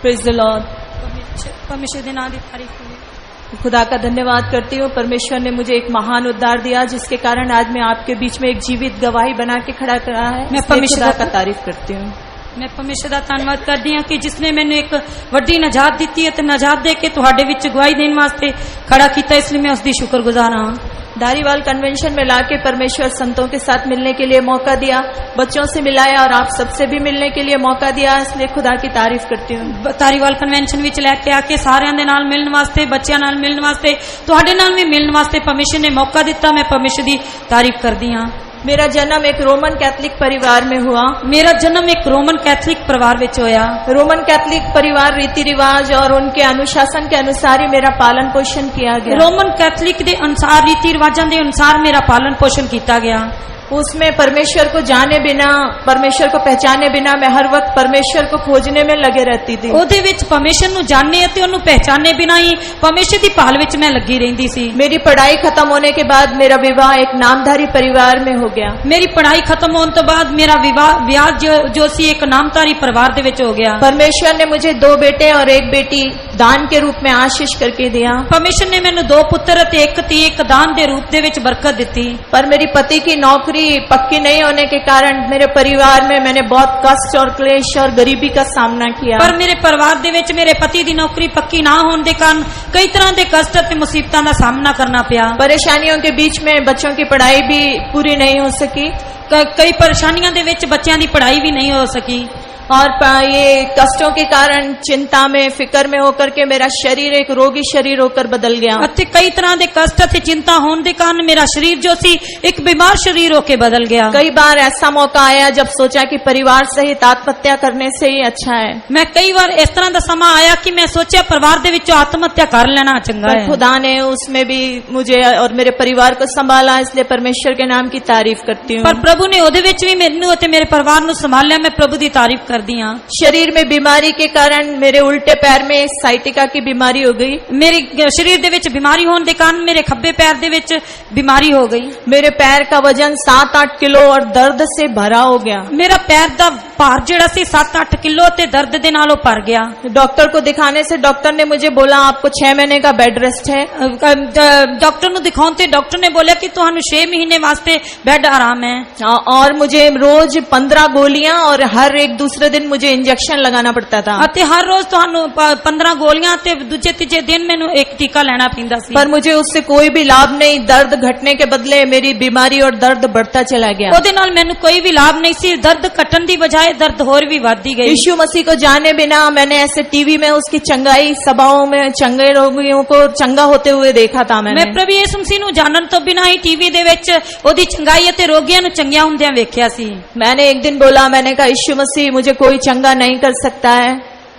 Praise the Lord. परमेश्वर के नाम की तारीफ करें। खुदा का धन्यवाद करती हूँ। परमेश्वर ने मुझे एक महान उद्धार दिया, जिसके कारण आज मैं आपके बीच में एक जीवित गवाही बना के खड़ा करा है। मैं परमेश्वर का तारीफ करती हूँ। मैं परमेश्वर का धन्यवाद करती हूँ कि जिसने मैंने एक वड्डी नजात दी है, तो नजात दे के तुहाडे विच गवाही देने वास्ते खड़ा किया, इसलिए मैं उसकी शुक्रगुजार हाँ। धारीवाल कन्वेंशन में लाके परमेश्वर संतों के साथ मिलने के लिए मौका दिया, बच्चों से मिलाया और आप सबसे भी मिलने के लिए मौका दिया, इसलिए खुदा की तारीफ करती हूँ। धारीवाल कन्वेंशन विच लैके आके सारियां दे नाल मिलने वास्ते, बच्चों नाल मिलने वास्ते, तुहाडे नाल भी मिलने वास्ते परमेश्वर ने मौका दिता। मैं परमेश्वर की तारीफ करती हाँ। मेरा जन्म एक रोमन कैथलिक परिवार में हुआ। मेरा जन्म एक रोमन कैथलिक परिवार विच होया। रोमन कैथलिक परिवार रीति रिवाज और उनके अनुशासन के अनुसार ही मेरा पालन पोषण किया गया। रोमन कैथलिक के अनुसार, रीति रिवाजों के अनुसार मेरा पालन पोषण किया गया। उसमें परमेश्वर को जाने बिना, परमेश्वर को पहचाने बिना मैं हर वक्त परमेश्वर को खोजने में लगे रहती थी। ओदे विच परमेश्वर नु जानने ते ओनु पहचाने बिना ही परमेश्वर दी भाल विच मैं लगी रहंदी सी। मेरी पढ़ाई खत्म होने के बाद मेरा विवाह एक नामधारी परिवार में हो गया। मेरी पढ़ाई खत्म होने तो बाद मेरा विवाह जो सी एक नामधारी परिवार दे विच हो गया। परमेश्वर ने मुझे 2 बेटे और 1 बेटी दान के रूप में आशीष करके दिया। परमेश्वर ने मैंने 2 पुत्र ते 1 धी एक दान दे रूप दे विच बरकत दिती। पर मेरी पति की नौकरी पक्की नहीं होने के कारण मेरे परिवार में मैंने बहुत कष्ट और क्लेश और गरीबी का सामना किया। पर मेरे परिवार दे विच मेरे पति दी नौकरी पक्की ना होने के कारण कई तरह के कष्ट ते मुसीबतां दा सामना करना पिया। परेशानियों के बीच में बच्चों की पढ़ाई भी पूरी नहीं हो सकी। कई परेशानियों दे विच बच्चों की पढ़ाई भी नहीं हो सकी। और ये कष्टों के कारण चिंता में, फिक्र में होकर के मेरा शरीर एक रोगी शरीर होकर बदल गया। कई तरह के कष्ट थे चिंता होने के कारण मेरा शरीर जो सी एक बीमार शरीर होकर बदल गया। कई बार ऐसा मौका आया जब सोचा कि परिवार सहित आत्महत्या करने से ही अच्छा है। मैं कई बार इस तरह का समा आया कि मैं सोचा परिवार दे विचों आत्महत्या कर लेना चंगा है। खुदा ने उसमें भी मुझे और मेरे परिवार को संभाला, इसलिए परमेश्वर के नाम की तारीफ करती हूँ। पर प्रभु ने ओदे विच भी मैनू ते मेरे परिवार नू संभालिया। मैं प्रभु की तारीफ कर दी हाँ। शरीर में बीमारी के कारण मेरे उल्टे पैर में साइटिका की बीमारी हो गई। मेरे शरीर दे विच बीमारी होने के कारण मेरे खब्बे पैर दे विच बीमारी हो गई। मेरे पैर का वजन 7-8 किलो और दर्द से भरा हो गया। मेरा पैर दा भार जिहड़ा सी 7-8 किलो ते दर्द दे नालों भर गया। डॉक्टर को दिखाने से डॉक्टर ने मुझे बोला आपको 6 महीने का बेड रेस्ट है। डॉक्टर नु दिखाउते डॉक्टर ने बोला कि तुहानू 6 महीने वास्ते बेड आराम है। और मुझे रोज 15 गोलियां और हर एक दूसरे दिन मुझे इंजेक्शन लगाना पड़ता था। हर रोज तुहानू 15 गोलियां ते दूजे तीजे दिन मैनू एक टीका लेना पैंदा सी। पर मुझे उससे कोई भी लाभ नहीं, दर्द घटने के बदले मेरी बीमारी और दर्द बढ़ता चला गया। ओदे नाल मैनू कोई भी लाभ नहीं सी, दर्द घटन दी बजाय दर्द होर भी बढ़ती गई। यीशु मसीह को जाने बिना मैंने ऐसे टीवी में उसकी चंगाई सभाओं में चंगे रोगियों को चंगा होते हुए देखा था। मैं प्रभु यीशु मसीह नू जानन तो बिना ही टीवी दे विच ओदी चंगाई अते रोगियां नू चंगिया हुंदियां वेखिया सी। मैंने एक दिन बोला, मैंने कहा यीशु मसीह मुझे कोई चंगा नहीं कर सकता है।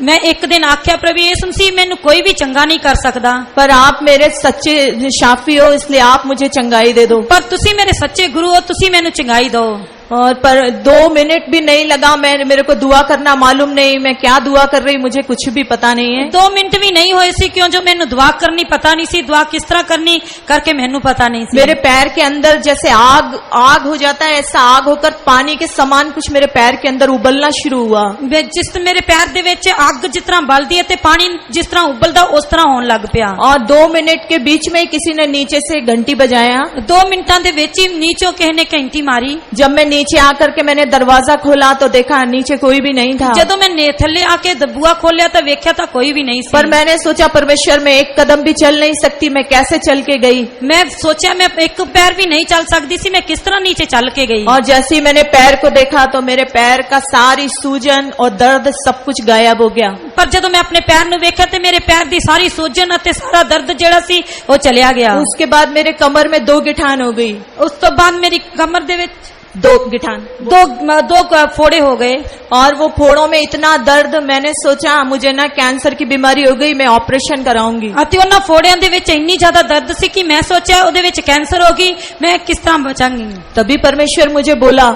मैं एक दिन आख्या प्रभु यीशु मसीह मैनू कोई भी चंगा नहीं कर सकता, पर आप मेरे सच्चे शाफी हो, इसलिए आप मुझे चंगाई दे दो। पर तुसी मेरे सच्चे गुरु हो, तुसी मैनू चंगाई दो। और पर 2 मिनट भी नहीं लगा, मेरे को दुआ करना मालूम नहीं, मैं क्या दुआ कर रही मुझे कुछ भी पता नहीं है। 2 मिनट भी नहीं हुए सी, क्यों जो मैनू दुआ करनी पता नहीं सी, दुआ किस तरह करनी करके मैनू पता नहीं सी। मेरे पैर के अंदर जैसे आग हो जाता है, ऐसा आग होकर पानी के समान कुछ मेरे पैर के अंदर उबलना शुरू हुआ। जिस मेरे पैर दे विच आग जिस तरह बलदी है ते पानी जिस तरह उबलदा उस तरह होने लग पिया। और 2 मिनट के बीच में किसी ने नीचे से घंटी बजाया। 2 मिनटां दे विच ही नीचों किसी ने घंटी मारी। जब मैं नीचे आकर के मैंने दरवाजा खोला तो देखा नीचे कोई भी नहीं था। जब मैं थल्ले आके बुआ खोलिया तो वेख्या था कोई भी नहीं सी। पर मैंने सोचा परमेश्वर में 1 कदम भी चल नहीं सकती, मैं कैसे चल के गई। मैं सोचा मैं 1 पैर भी नहीं चल सकती सी, मैं किस तरह नीचे चल के गई। और जैसे ही मैंने पैर को देखा तो मेरे पैर का सारी सूजन और दर्द सब कुछ गायब हो गया। पर जब मैं अपने पैर नू वेख्या ते मेरे पैर दी सारी सूजन अते सारा दर्द जेड़ा सी वो चलिया गया। उसके बाद मेरे कमर में 2 गिठान हो गई। उस तो बाद मेरी कमर दे विच 2 गिठान, 2 फोड़े हो गए। और वो फोड़ों में इतना दर्द, मैंने सोचा मुझे ना कैंसर की बीमारी हो गई, मैं ऑपरेशन कराऊंगी। अते उन्हां फोड़ियां दे विच इन्नी ज्यादा दर्द सी कि मैं सोचा ओदे विच कैंसर होगी, मैं किस तरह बचांगी। तभी परमेश्वर मुझे बोला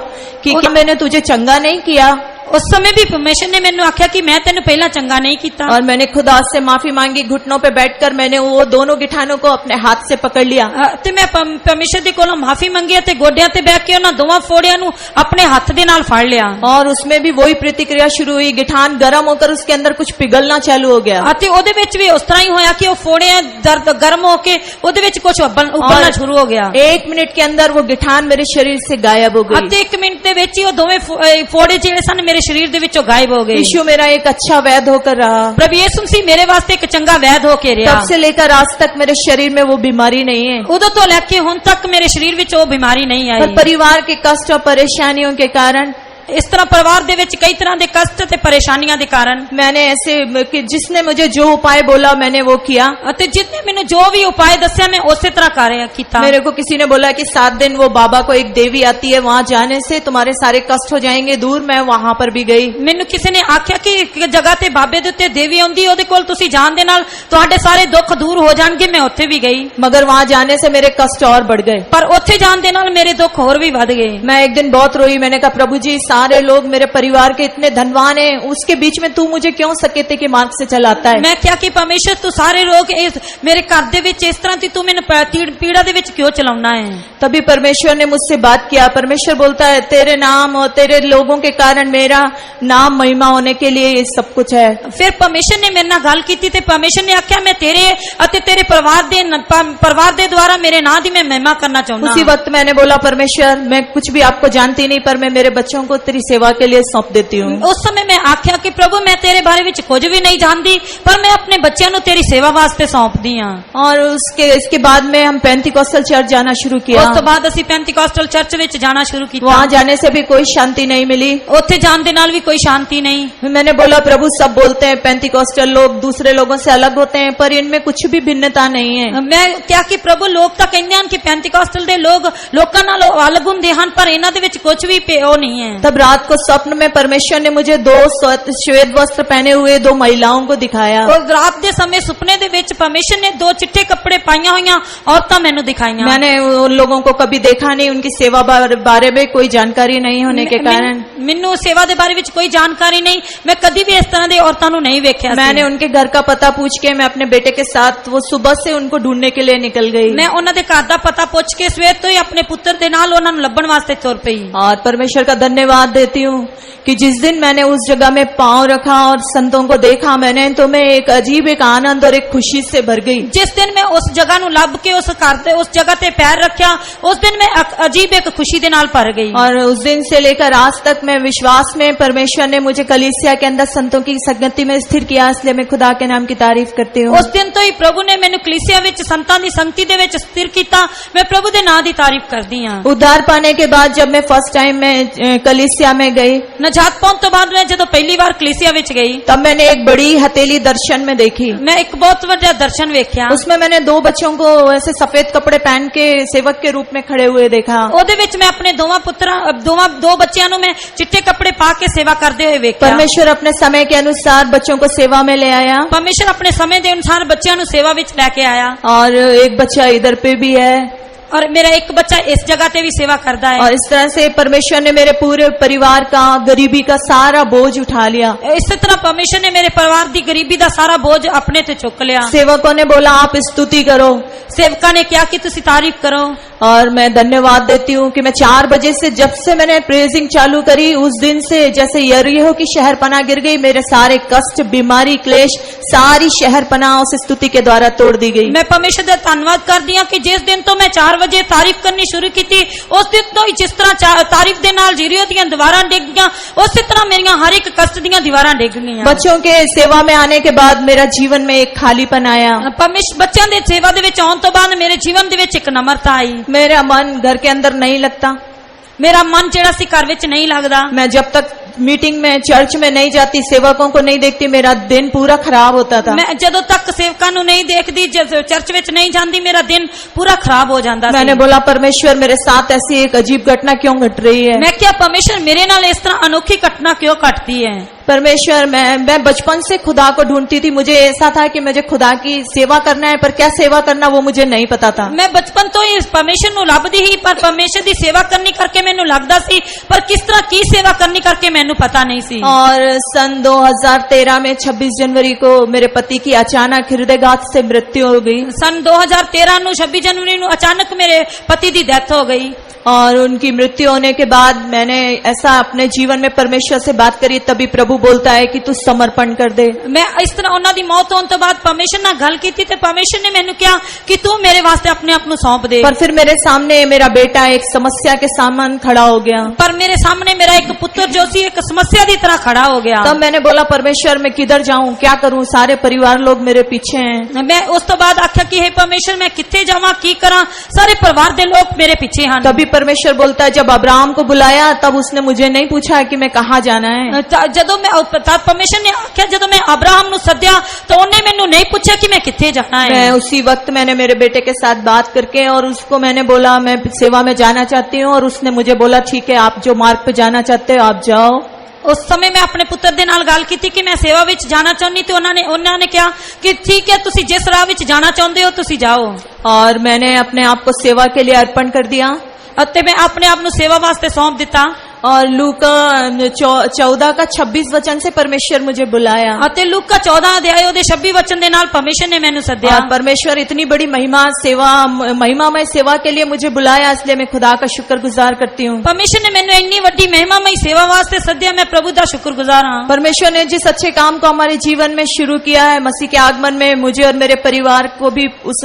कि क्या मैंने तुझे चंगा नहीं किया। उस समय भी परमेश्वर ने मैंने आख्या कि मैं तेन पहला चंगा नहीं किया और मैंने खुदा से माफी मांगी। घुटनों पे बैठकर मैंने वो दोनों गिठानों को अपने हाथ से पकड़ लिया ते मैं परमेश्वर दे कोलों माफी मंगी ते गोड्यां ते बैठ के उन्हां दोवां फोड़ियां नूं अपने हाथ दे नाल फड़ लिया और उसमें भी वही प्रतिक्रिया शुरू हुई। गिठान गर्म होकर उसके अंदर कुछ पिघलना चालू हो गया अते ओदे विच भी उस तरह ही होया कि वो फोड़ियां दर्द गर्म होके ओदे विच कुछ उबलना शुरू हो गया। 1 मिनट के अंदर वो गिठान मेरे शरीर से गायब हो गई। अते 1 मिनट दे विच ही वो दोवें फोड़े जिहड़े सन मेरे शरीर दे विचों गायब हो गए। यीशु मेरा एक अच्छा वैद्य होकर रहा। प्रभु यीशु मसीह मेरे वास्ते एक चंगा वैद्य होके रहा। तब से लेकर आज तक मेरे शरीर में वो बीमारी नहीं है। उदों तो लेके हुण तक मेरे शरीर विच वो बीमारी नहीं आई। पर परिवार के कष्ट और परेशानियों के कारण इस तरह परिवार दे विच कई तरह के कष्ट ते परेशानियां दे कारण मैंने ऐसे कि जिसने मुझे जो उपाय बोला मैंने वो किया। अते जितने मैंने जो भी उपाय दस्या मैं उसी तरह कार्य किया। मेरे को किसी ने बोला कि 7 दिन वो बाबा को एक देवी आती है, वहां जाने से तुम्हारे सारे कष्ट हो जाएंगे दूर। मैं वहां पर भी गई। मैनू किसी ने आख्या कि एक जगह ते बाबे दे उत्ते देवी आउंदी ओदे कोल तुसी जाण दे नाल तुहाडे सारे दुख दूर हो जाणगे। मैं उत्थे भी गई मगर वहां जाने से मेरे कष्ट और बढ़ गए। पर उत्थे जाण दे नाल मेरे दुख और भी बढ़ गए। मैं एक दिन बहुत रोई। मैंने कहा प्रभु जी सारे लोग मेरे परिवार के इतने धनवान हैं, उसके बीच में तू मुझे क्यों सकेते के मार्ग से चलाता है। मैं क्या कि परमेश्वर तू सारे लोग इस मेरे घर दे विच इस तरह तू मैंने पीड़ा दे विच क्यों चलाउना है। तभी परमेश्वर ने मुझसे बात किया। परमेश्वर बोलता है तेरे नाम और तेरे लोगों के कारण मेरा नाम महिमा होने के लिए ये सब कुछ है। फिर परमेश्वर ने मेरे नाल गल कीती ते परमेश्वर ने आख्या मैं तेरे अते तेरे परिवार दे द्वारा मेरे नाम दी मैं महिमा करना चाहूंगा। उसी वक्त मैंने बोला परमेश्वर मैं कुछ भी आपको जानती नहीं, पर मैं मेरे बच्चों को तेरी सेवा के लिए सौंप देती हूँ। उस समय मैं आख्या कि प्रभु मैं तेरे बारे में कुछ भी नहीं जानती, पर मैं अपने बच्चों को तेरी सेवा वास्ते सौंप दी हाँ। और इसके बाद में हम पेंटिकॉस्टल चर्च जाना शुरू किया। उस तो बाद असी पेंटिकॉस्टल चर्च विच जाना शुरू किया। वहाँ जाने से भी कोई शांति नहीं मिली। उत्थे जान दे नाल भी कोई शांति नहीं। मैंने बोला प्रभु सब बोलते हैं पेंटिकॉस्टल लोग दूसरे लोगों से अलग होते हैं, पर इनमें कुछ भी भिन्नता नहीं है। मैं क्या कि प्रभु लोग तो कहते हैं कि पेंटिकॉस्टल दे लोग लोकां नाल अलग हुंदे हन, पर इन्हां दे विच कुछ भी वो नहीं है। तब रात को स्वप्न में परमेश्वर ने मुझे 2 श्वेत वस्त्र पहने हुए 2 महिलाओं को दिखाया। और रात के समय सुपने दे विच परमेश्वर ने 2 चिट्टे कपड़े पाईया हुईयां औरतां मैनू दिखाईयां। मैंने उन लोगों को कभी देखा नहीं, उनकी सेवा बारे में कोई जानकारी नहीं होने के कारण मैनू सेवा दे बारे विच कोई जानकारी नहीं। मैं कभी भी इस तरह दे औरतां नू नहीं वेख्या। मैंने उनके घर का पता पूछ के मैं अपने बेटे के साथ वो सुबह से उनको ढूंढने के लिए निकल गई। मैं उन्हां दे घर दा पता पूछ के सवेर तो ही अपने पुत्र दे नाल उन्हां नू लब्बण वास्ते तुर पई। और परमेश्वर का धन्यवाद देती हूँ कि जिस दिन मैंने उस जगह में पांव रखा और संतों को देखा मैंने, तो मैं एक अजीब एक आनंद और एक खुशी से भर गई। जिस दिन मैं उस जगह नू लब के उस जगह ते पैर रखा उस दिन मैं अजीब एक खुशी दे नाल भर गई। और उस दिन से लेकर आज तक मैं विश्वास में परमेश्वर ने मुझे कलीसिया के अंदर संतों की संगति में स्थिर किया, इसलिए मैं खुदा के नाम की तारीफ करती हूँ। उस दिन तो ही प्रभु ने मैनू कलीसिया विच संतां दी संगति दे विच स्थिर कीता। मैं प्रभु दे नाम दी तारीफ करदी हां। उद्धार पाने के बाद जब मैं फर्स्ट टाइम में कलीसिया में गई, नजात पाउण तो बाद मैं जदों पहली बार कलीसिया विच गई, तब मैंने एक बड़ी हथेली दर्शन में देखी। मैं एक बहुत बड़ा दर्शन वेख्या। उसमें मैंने 2 बच्चों को ऐसे सफेद कपड़े पहन के सेवक के रूप में खड़े हुए देखा। ओदे विच मैं अपने दो बच्चियां नू मैं चिट्टे कपड़े पा के सेवा करते हुए वेख्या। परमेश्वर अपने समय के अनुसार बच्चों को सेवा में ले आया। परमेश्वर अपने समय के अनुसार बच्चों नू सेवा विच लेके आया। और एक बच्चा इधर पे भी है और मेरा एक बच्चा इस जगह पे भी सेवा करता है। और इस तरह से परमेश्वर ने मेरे पूरे परिवार का गरीबी का सारा बोझ उठा लिया। इस तरह परमेश्वर ने मेरे परिवार की गरीबी का सारा बोझ अपने ते चुक लिया। सेवकों ने बोला आप स्तुति करो, सेवका ने क्या कि तुसी तारीफ करो। और मैं धन्यवाद देती हूँ कि मैं 4 बजे से जब से मैंने प्रेजिंग चालू करी उस दिन से जैसे यरीहो की शहरपनाह गिर गई, मेरे सारे कष्ट बीमारी क्लेश सारी शहरपनाह उस स्तुति के द्वारा तोड़ दी गई। मैं परमेश्वर का धन्यवाद कर दिया कि जिस दिन तो मैं 4 बजे तारीफ करनी शुरू की थी, उस दिन तो ही जिस तरह तारीफ दे नाल यरीहो दी दीवारां डिग गईयां, उसी तरह मेरियां हर एक कष्ट दी दीवारां डिग गईयां। बच्चों के सेवा में आने के बाद मेरा जीवन में एक खालीपन आया। परमेश्वर बच्चों दे सेवा दे विच आउण तो बाद मेरे जीवन दे विच एक नम्रता आई। मेरा मन घर के अंदर नहीं लगता। मेरा मन जेड़ा सी घर विच नहीं लगदा। मैं जब तक मीटिंग में चर्च में नहीं जाती, सेवकों को नहीं देखती, मेरा दिन पूरा खराब होता था। मैं जदों तक सेवकां नूं नहीं देखदी, चर्च विच नहीं जांदी, मेरा दिन पूरा खराब हो जांदा सी। मैंने बोला परमेश्वर मेरे साथ ऐसी एक अजीब घटना क्यों घट रही है। मैं क्या परमेश्वर मेरे नाल इस तरह अनोखी घटना क्यों घटती है। परमेश्वर मैं बचपन से खुदा को ढूंढती थी। मुझे ऐसा था कि मुझे खुदा की सेवा करना है, पर क्या सेवा करना वो मुझे नहीं पता था। मैं बचपन तो ही परमेश्वर नूं लभदी ही, पर परमेश्वर दी सेवा करनी करके मैनूं लगदा सी, पर किस तरह की सेवा करनी करके मैनू पता नहीं सी। और सन 2013 में 26 जनवरी को मेरे पति की अचानक हृदयघात से मृत्यु हो गई। सन 2013 ਨੂੰ 26 जनवरी ਨੂੰ अचानक मेरे पति दी डेथ हो गई। और उनकी मृत्यु होने के बाद मैंने ऐसा अपने जीवन में परमेश्वर से बात करी, तभी प्रभु बोलता है कि तू समर्पण कर दे। मैं इस तरह ਉਹਨਾਂ ਦੀ मौत होने तो बाद परमेश्वर ਨਾਲ ਗੱਲ ਕੀਤੀ ਤੇ परमेश्वर ने ਮੈਨੂੰ ਕਿਹਾ कि तू मेरे वास्ते अपने आप ਨੂੰ सौंप दे। पर फिर मेरे सामने मेरा बेटा एक समस्या के सामने खड़ा हो गया। पर मेरे सामने मेरा एक पुत्र जो सी एक समस्या की तरह खड़ा हो गया। तब मैंने बोला परमेश्वर मैं किधर जाऊं, क्या करूं, सारे परिवार लोग मेरे पीछे हैं। मैं उस तो बाद आख्या कि हे परमेश्वर मैं किथे जावां की करा, सारे परिवार दे लोग मेरे पीछे हैं। तभी परमेश्वर बोलता है जब अब्राहम को बुलाया तब उसने मुझे नहीं पूछा कि मैं कहाँ जाना है। जदों मैं परमेश्वर ने आख्या जदों मैं अब्राहम नु सद्या तो उन्हें मैनू नहीं पूछा कि मैं किथे जाना है। मैं उसी वक्त मैंने मेरे बेटे के साथ बात करके और उसको मैंने बोला मैं सेवा में जाना चाहती हूँ, और उसने मुझे बोला ठीक है आप जो मार्ग पे जाना चाहते हो आप जाओ। उस समय मैं अपने पुत्र दे नाल गल कीती कि मैं सेवा विच जाना चाहनी, तो उन्होंने कहा कि ठीक है तुसी जिस राह विच जाना चाहते हो तुसी जाओ। और मैंने अपने आप को सेवा के लिए अर्पण कर दिया। अते मैं अपने आप नु सेवा वास्ते सौंप दिता। और लूका 14 का 26 वचन से परमेश्वर मुझे बुलाया। अते लूका 14 अध्याय ओदे 26 वचन दे नाल परमेश्वर ने मैनू सद्या। और परमेश्वर इतनी बड़ी महिमामय सेवा के लिए मुझे बुलाया, इसलिए मैं खुदा का शुक्रगुजार करती हूँ। परमेश्वर ने मैनू इतनी बड़ी महिमामय सेवा वास्ते सद्या, मैं प्रभु दा शुक्रगुजार हां। परमेश्वर ने जिस अच्छे काम को हमारे जीवन में शुरू किया है, मसीह के आगमन में मुझे और मेरे परिवार को भी उस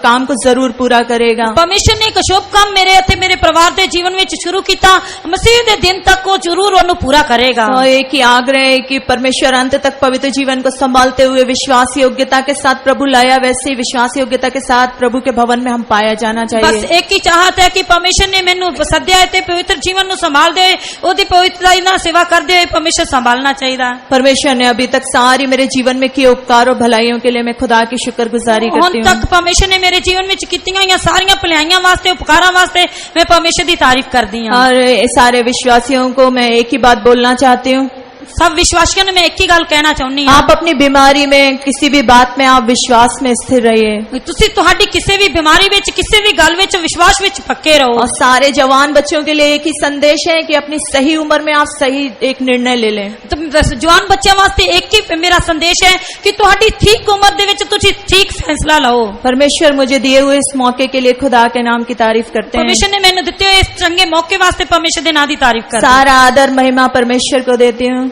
काम को जरूर पूरा करेगा। परमेश्वर ने एक शुभ काम मेरे अते मेरे परिवार दे जीवन विच शुरू कीता, मसीह दिन तक को जरूर उन्हें पूरा करेगा। तो एक ही आग्रह है कि परमेश्वर अंत तक पवित्र जीवन को संभालते हुए विश्वास योग्यता के साथ प्रभु लाया, वैसे ही विश्वास योग्यता के साथ प्रभु के भवन में हम पाया जाना चाहिए। बस एक ही चाहत है कि परमेश्वर ने मैनू सद्या है ते पवित्र जीवन नु संभाल दे, ओदी पवित्रता ना सेवा कर दे, परमेश्वर संभालना चाहिए। परमेश्वर ने अभी तक सारी मेरे जीवन में किए उपकार और भलाइयों के लिए मैं खुदा की शुक्रगुजारी करती हूँ। तक परमेश्वर ने मेरे जीवन में कीतियां सारियां भलाइयां वास्ते उपकारां वास्ते मैं परमेश्वर की तारीफ करती हूं। और सारे विश्वासियों को मैं एक ही बात बोलना चाहती हूँ, सब विश्वासियों ने मैं एक ही गल कहना चाहनी हूं, आप अपनी बीमारी में किसी भी बात में आप विश्वास में स्थिर रहिए। तुसी तुहाडी किसी भी बीमारी विच किसी भी गल विच विश्वास विच पक्के रहो। और सारे जवान बच्चों के लिए एक ही संदेश है कि अपनी सही उम्र में आप सही एक निर्णय ले लें। तो जवान बच्चों वास्ते एक ही मेरा संदेश है कि तुहाडी ठीक उम्र दे विच तुसी ठीक फैसला लो। परमेश्वर मुझे दिए हुए इस मौके के लिए खुदा के नाम की तारीफ करते हैं। परमेश्वर ने मैंने दिते हुए इस चंगे मौके वास्ते परमेश्वर दे नाम दी तारीफ करते हैं। सारा आदर महिमा परमेश्वर को देती हूँ,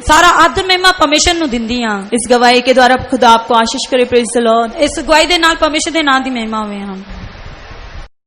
सारा आदर महिमा परमेश्वर नु दिंदी हां। इस गवाही के द्वारा खुदा आपको आशीष करे। Praise the Lord. इस गवाही दे नाल परमेश्वर दे नाम दी महिमा होवे हां।